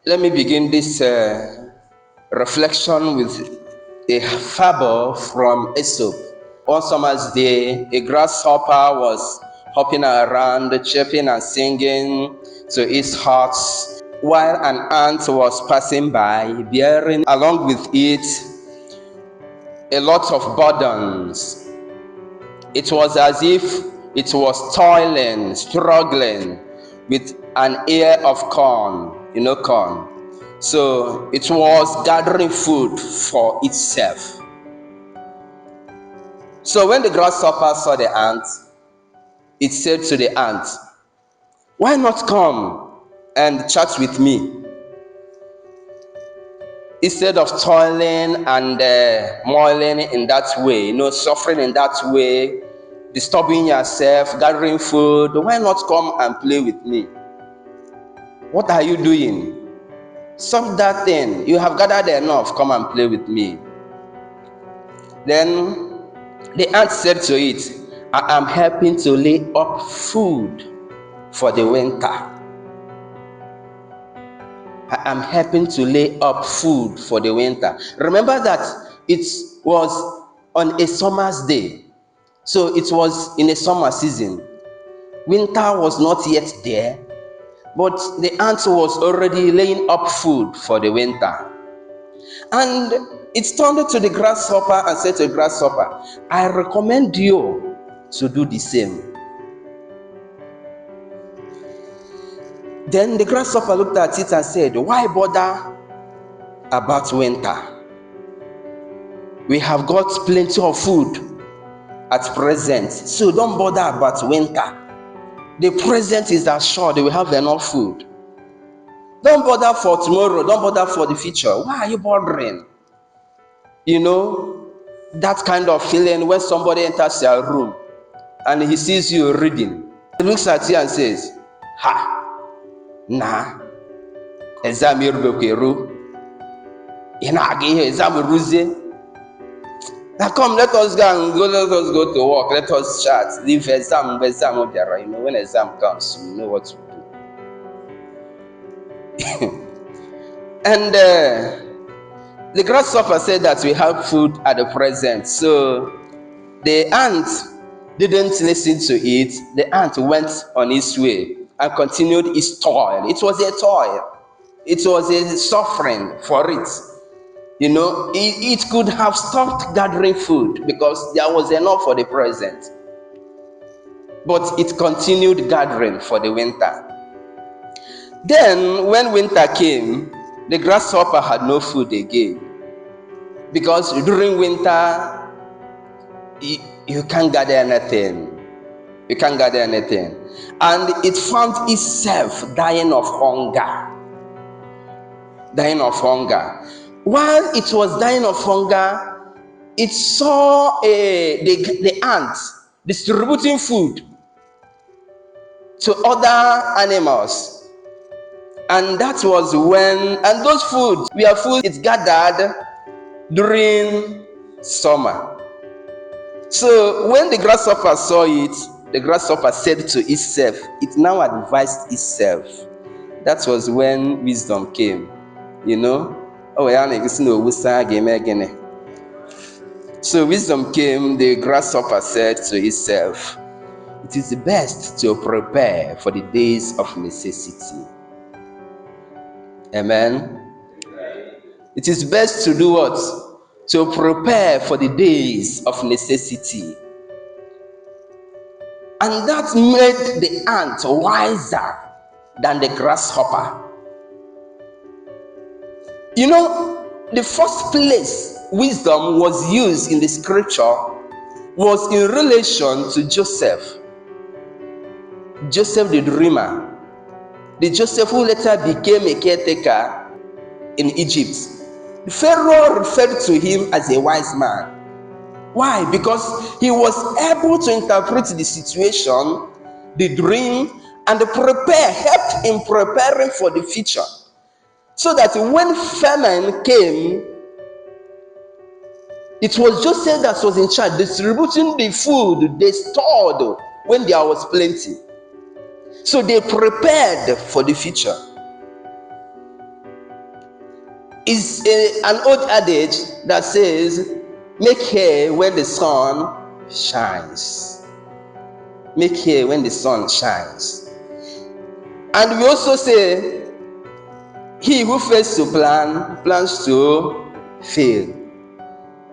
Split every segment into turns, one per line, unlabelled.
Let me begin this reflection with a fable from Aesop. One summer's day, a grasshopper was hopping around, chirping and singing to its heart, while an ant was passing by, bearing along with it a lot of burdens. It was as if it was toiling, struggling with an ear of corn, corn. So it was gathering food for itself. So when the grasshopper saw the ant, it said to the ant, "Why not come and chat with me? Instead of toiling and moiling in that way, suffering in that way, disturbing yourself, gathering food, why not come and play with me? What are you doing? Stop that thing. You have gathered enough. Come and play with me." Then the ant said to it, "I am helping to lay up food for the winter. I am helping to lay up food for the winter." Remember that it was on a summer's day. So it was in a summer season. Winter was not yet there, but the ant was already laying up food for the winter. And it turned to the grasshopper and said to the grasshopper, "I recommend you to do the same." Then the grasshopper looked at it and said, "Why bother about winter? We have got plenty of food at present, so don't bother about winter. The present is assured we have enough food. Don't bother for tomorrow, don't bother for the future. Why are you bothering?" That kind of feeling when somebody enters your room and he sees you reading. He looks at you and says, "Ha, nah, exam Yerubekweru. Exam Ruze. Now come, let us go to work, let us chat. Leave exam, Obiara. When exam comes, you know what to do." And the grasshopper said that we have food at the present. So the ant didn't listen to it. The ant went on its way and continued its toil. It was a toil. It was a suffering for it. It could have stopped gathering food because there was enough for the present. But it continued gathering for the winter. Then when winter came, the grasshopper had no food again. Because during winter, you can't gather anything. You can't gather anything. And it found itself dying of hunger. Dying of hunger. While it was dying of hunger, it saw the ants distributing food to other animals. And that was and those food were food it gathered during summer. So when the grasshopper saw it, the grasshopper said to itself, it now advised itself. That was when wisdom came. So wisdom came, the grasshopper said to itself, it is best to prepare for the days of necessity. Amen. It is best to do what? To prepare for the days of necessity. And that made the ant wiser than the grasshopper. The first place wisdom was used in the scripture was in relation to Joseph. Joseph the dreamer. The Joseph who later became a caretaker in Egypt. The Pharaoh referred to him as a wise man. Why? Because he was able to interpret the situation, the dream, and helped in preparing for the future. So that when famine came, it was Joseph that was in charge, distributing the food they stored when there was plenty. So they prepared for the future. Is an old adage that says, make hay when the sun shines. Make hay when the sun shines. And we also say, he who fails to plan, plans to fail.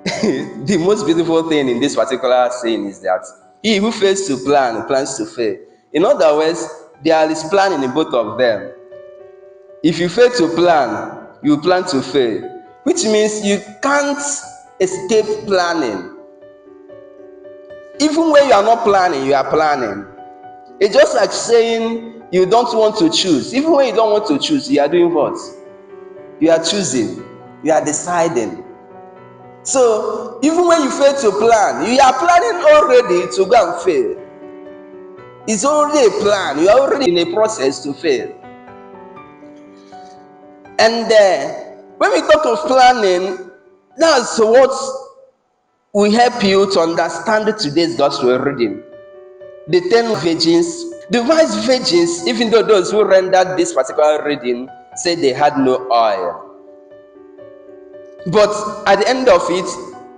The most beautiful thing in this particular saying is that he who fails to plan, plans to fail. In other words, there is planning in both of them. If you fail to plan, you plan to fail, which means you can't escape planning. Even when you are not planning, you are planning. It's just like saying you don't want to choose. Even when you don't want to choose, you are doing what? You are choosing. You are deciding. So even when you fail to plan, you are planning already to go and fail. It's already a plan. You are already in a process to fail. And when we talk of planning, that's what will help you to understand today's gospel reading. The 10 virgins, the wise virgins, even though those who rendered this particular reading said they had no oil. But at the end of it,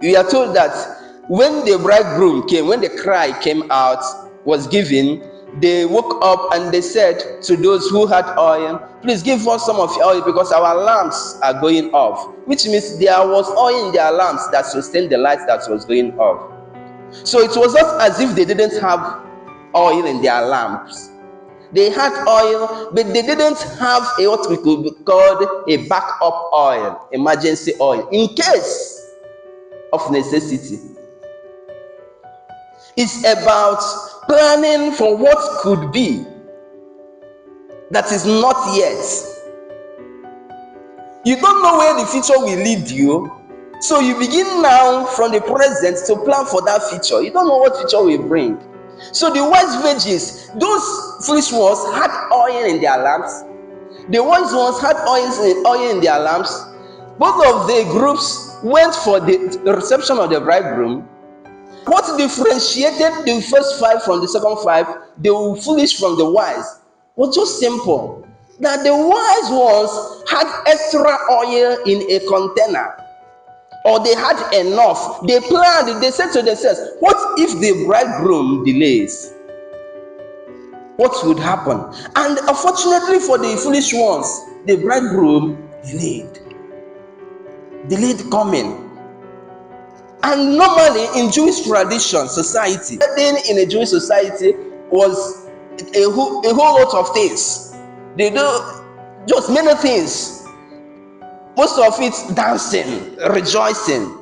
we are told that when the bridegroom came, when the cry came out, was given, they woke up and they said to those who had oil, please give us some of your oil because our lamps are going off. Which means there was oil in their lamps that sustained the light that was going off. So it was not as if they didn't have oil in their lamps. They had oil, but they didn't have what we could call a backup oil, emergency oil, in case of necessity. It's about planning for what could be that is not yet. You don't know where the future will lead you, so you begin now from the present to plan for that future. You don't know what future will bring. So the wise virgins, those foolish ones, had oil in their lamps. The wise ones had oil in their lamps. Both of the groups went for the reception of the bridegroom. What differentiated the first 5 from the second 5, the foolish from the wise, was just simple. That the wise ones had extra oil in a container, or they had enough. They planned, they said to themselves, what if the bridegroom delays? What would happen? And unfortunately for the foolish ones, the bridegroom delayed coming. And normally in Jewish tradition, society, wedding in a Jewish society was a whole lot of things. They do just many things. Most of it dancing, rejoicing.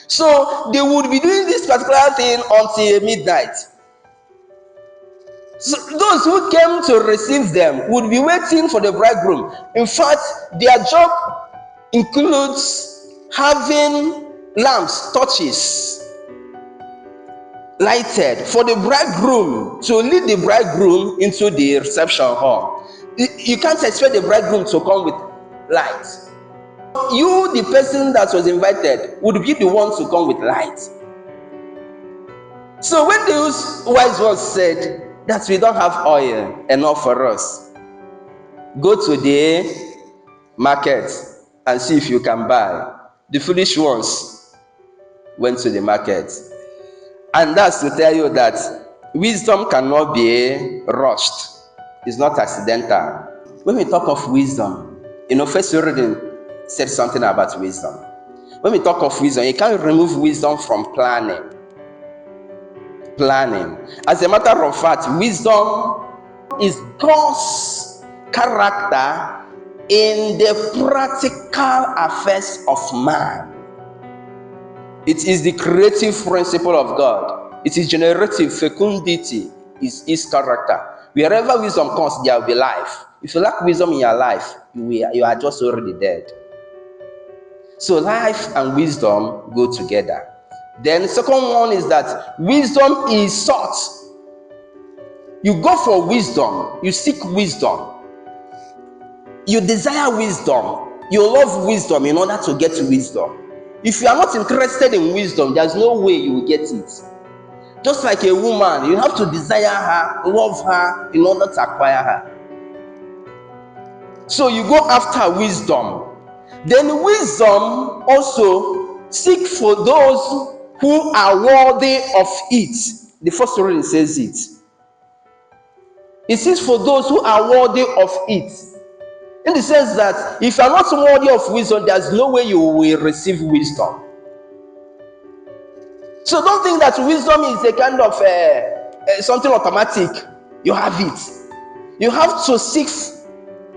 So they would be doing this particular thing until midnight. So those who came to receive them would be waiting for the bridegroom. In fact, their job includes having lamps, torches lighted for the bridegroom, to lead the bridegroom into the reception hall. You can't expect the bridegroom to come with light. You, the person that was invited, would be the one to come with light. So when those wise ones said that we don't have oil enough for us, go to the market and see if you can buy. The foolish ones went to the market. And that's to tell you that wisdom cannot be rushed. It's not accidental. When we talk of wisdom, first reading said something about wisdom. When we talk of wisdom, you can't remove wisdom from planning. As a matter of fact, wisdom is God's character in the practical affairs of man. It is the creative principle of God. It is generative fecundity, is his character. Wherever wisdom comes, there will be life. If you lack wisdom in your life, you are just already dead. So life and wisdom go together. Then the second one is that wisdom is sought. You go for wisdom, you seek wisdom, you desire wisdom, you love wisdom in order to get wisdom. If you are not interested in wisdom, there's no way you will get it. Just like a woman, you have to desire her, love her in order to acquire her. So you go after wisdom. Then wisdom also seek for those who are worthy of it. The first reading says it. It seeks for those who are worthy of it. In the sense that if you are not worthy of wisdom, there's no way you will receive wisdom. So don't think that wisdom is a kind of something automatic. You have it. You have to seek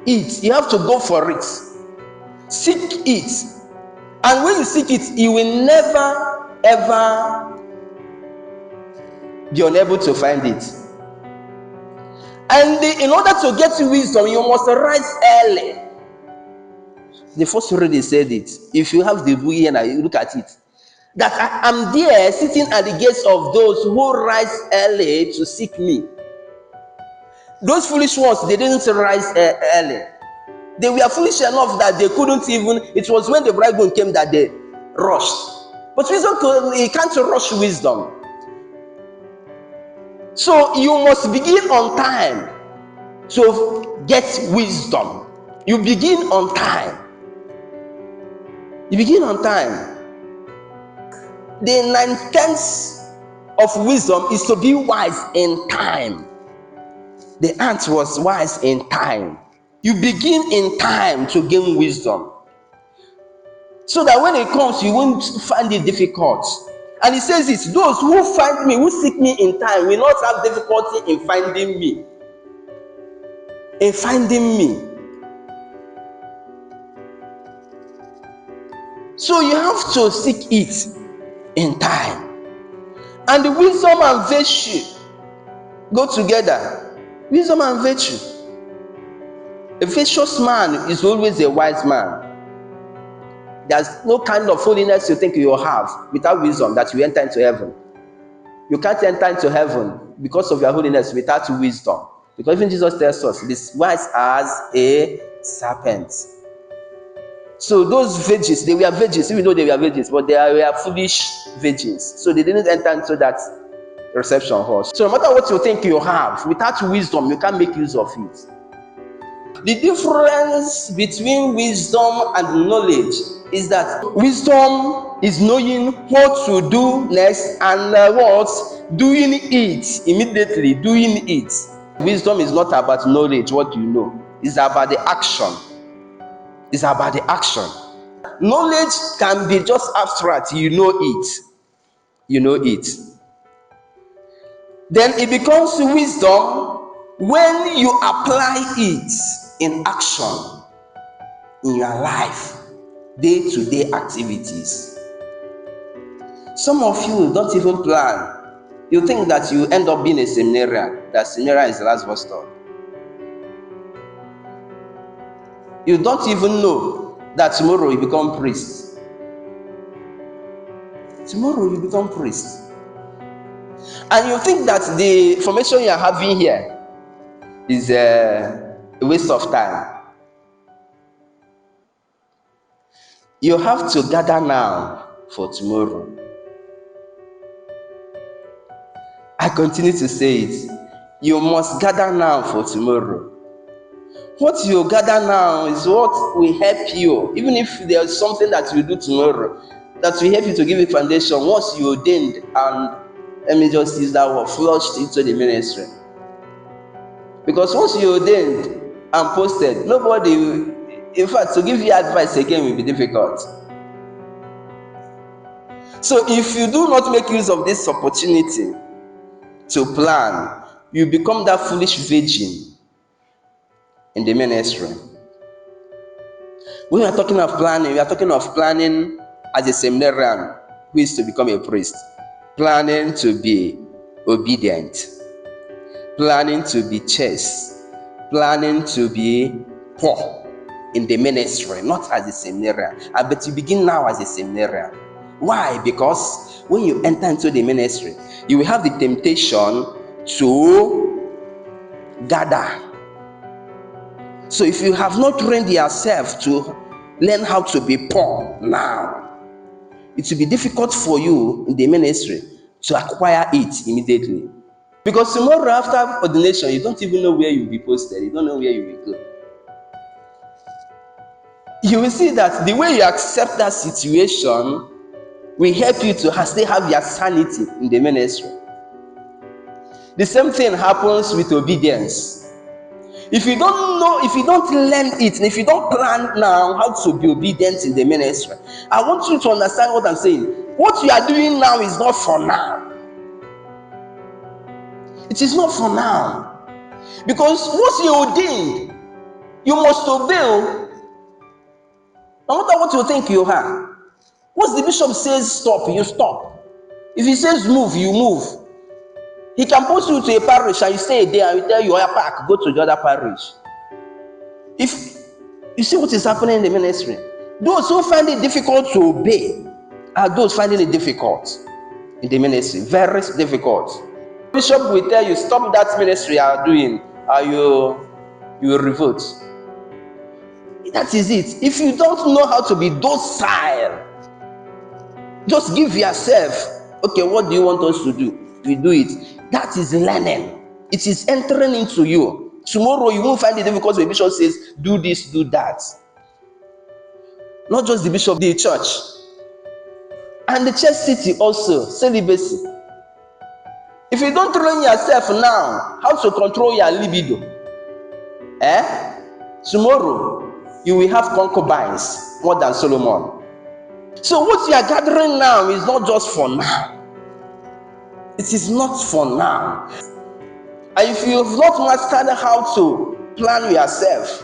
it. You have to go for it. Seek it. And when you seek it, you will never ever be unable to find it. And in order to get wisdom, you must rise early. The first reading said it. If you have the book here and you look at it, that I am there sitting at the gates of those who rise early to seek me. Those foolish ones, they didn't rise early. They were foolish enough that they couldn't even, it was when the bridegroom came that they rushed. But wisdom, you can't rush wisdom. So you must begin on time to get wisdom. You begin on time. You begin on time. The 9/10 of wisdom is to be wise in time. The ant was wise in time. You begin in time to gain wisdom, so that when it comes, you won't find it difficult. And it says this: those who find me, who seek me in time, will not have difficulty in finding me. In finding me. So you have to seek it in time. And the wisdom and virtue go together. Wisdom and virtue. A virtuous man is always a wise man. There's no kind of holiness you think you have without wisdom that you enter into heaven. You can't enter into heaven because of your holiness without wisdom. Because even Jesus tells us, this wise as a serpent. So those virgins, they were virgins, even though they were virgins, but they were foolish virgins. So they didn't enter into that reception hall. So no matter what you think you have, without wisdom, you can't make use of it. The difference between wisdom and knowledge is that wisdom is knowing what to do next and doing it immediately, doing it. Wisdom is not about knowledge, what you know. It's about the action. It's about the action. Knowledge can be just abstract. You know it. You know it. Then it becomes wisdom when you apply it in action in your life, day-to-day activities. Some of you don't even plan. You think that you end up being a seminarian, that seminarian is the last bus stop. You don't even know that tomorrow you become priest. Tomorrow you become priest. And you think that the formation you are having here is a waste of time. You have to gather now for tomorrow. I continue to say it. You must gather now for tomorrow. What you gather now is what will help you. Even if there's something that you do tomorrow that will help you to give a foundation once you ordained and, let me just use that word, flushed into the ministry. Because once you ordained and posted, nobody will, in fact, to give you advice again will be difficult. So if you do not make use of this opportunity to plan, you become that foolish virgin in the ministry. When we are talking of planning, we are talking of planning as a seminarian who is to become a priest. Planning to be obedient. Planning to be chaste. Planning to be poor in the ministry, not as a seminarian. But you begin now as a seminarian. Why? Because when you enter into the ministry, you will have the temptation to gather. So if you have not trained yourself to learn how to be poor now, it will be difficult for you in the ministry to acquire it immediately. Because tomorrow after ordination, you don't even know where you'll be posted. You don't know where you will go. you will see that the way you accept that situation will help you to still have your sanity in the ministry. The same thing happens with obedience. If you don't know, if you don't learn it, and if you don't plan now how to be obedient in the ministry, I want you to understand what I'm saying. What you are doing now is not for now. It is not for now. Because once you ordained, you must obey. No matter what you think you have. Once the bishop says stop, you stop. If he says move, you move. He can post you to a parish and you stay there and you tell you, pack, go to the other parish. If you see what is happening in the ministry, those who find it difficult to obey are those finding it difficult in the ministry. Very difficult. Bishop will tell you, stop that ministry you are doing, or you will revolt. That is it. If you don't know how to be docile, just give yourself, okay, what do you want us to do? We do it. That is learning. It is entering into you. Tomorrow you won't find it difficult when the bishop says, do this, do that. Not just the bishop, the church. And the church city also, celibacy. If you don't train yourself now, how to control your libido, tomorrow you will have concubines more than Solomon. So what you are gathering now is not just for now. It is not for now. And if you have not mastered how to plan yourself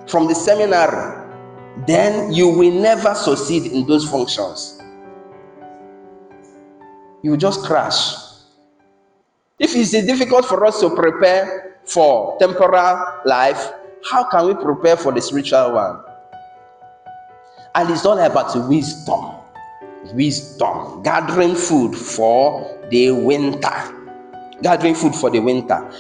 from the seminary, then you will never succeed in those functions. You will just crash. If it's difficult for us to prepare for temporal life, how can we prepare for the spiritual one? And it's all about wisdom. Wisdom. Gathering food for the winter. Gathering food for the winter.